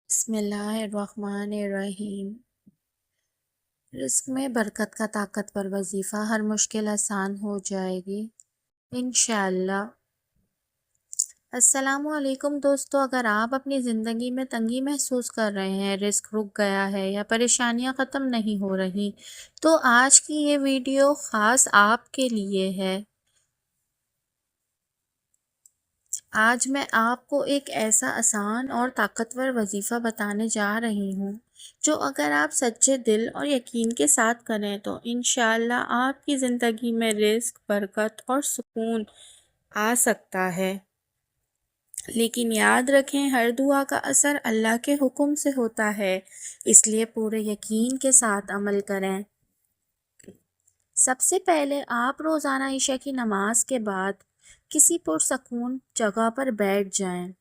بسم اللہ الرحمن الرحیم۔ رزق میں برکت کا طاقتور وظیفہ، ہر مشکل آسان ہو جائے گی انشاءاللہ۔ السلام علیکم دوستو، اگر آپ اپنی زندگی میں تنگی محسوس کر رہے ہیں، رزق رک گیا ہے یا پریشانیاں ختم نہیں ہو رہی، تو آج کی یہ ویڈیو خاص آپ کے لیے ہے۔ آج میں آپ کو ایک ایسا آسان اور طاقتور وظیفہ بتانے جا رہی ہوں جو اگر آپ سچے دل اور یقین کے ساتھ کریں تو انشاءاللہ آپ کی زندگی میں رزق، برکت اور سکون آ سکتا ہے۔ لیکن یاد رکھیں، ہر دعا کا اثر اللہ کے حکم سے ہوتا ہے، اس لیے پورے یقین کے ساتھ عمل کریں۔ سب سے پہلے آپ روزانہ عشاء کی نماز کے بعد کسی پرسکون جگہ پر بیٹھ جائیں،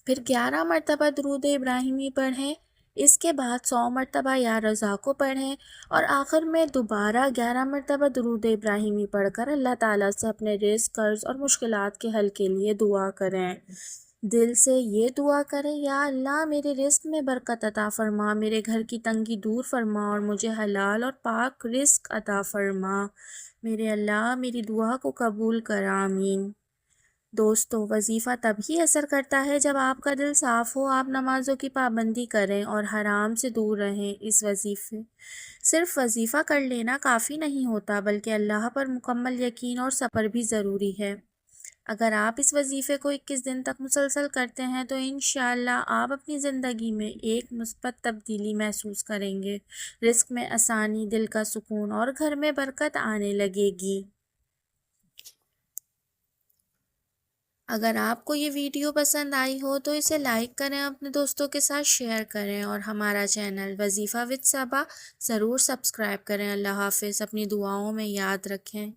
پھر 11 مرتبہ درود ابراہیمی پڑھیں، اس کے بعد 100 مرتبہ یا رضا کو پڑھیں اور آخر میں دوبارہ 11 مرتبہ درود ابراہیمی پڑھ کر اللہ تعالیٰ سے اپنے رزق، قرض اور مشکلات کے حل کے لیے دعا کریں۔ دل سے یہ دعا کریں، یا اللہ میرے رزق میں برکت عطا فرما، میرے گھر کی تنگی دور فرما اور مجھے حلال اور پاک رزق عطا فرما، میرے اللہ میری دعا کو قبول کر، آمین۔ دوستو، وظیفہ تب ہی اثر کرتا ہے جب آپ کا دل صاف ہو، آپ نمازوں کی پابندی کریں اور حرام سے دور رہیں۔ اس وظیفے صرف وظیفہ کر لینا کافی نہیں ہوتا، بلکہ اللہ پر مکمل یقین اور صبر بھی ضروری ہے۔ اگر آپ اس وظیفے کو 21 دن تک مسلسل کرتے ہیں تو انشاءاللہ آپ اپنی زندگی میں ایک مثبت تبدیلی محسوس کریں گے، رزق میں آسانی، دل کا سکون اور گھر میں برکت آنے لگے گی۔ اگر آپ کو یہ ویڈیو پسند آئی ہو تو اسے لائک کریں، اپنے دوستوں کے ساتھ شیئر کریں اور ہمارا چینل وظیفہ وتھ صبا ضرور سبسکرائب کریں۔ اللہ حافظ، اپنی دعاؤں میں یاد رکھیں۔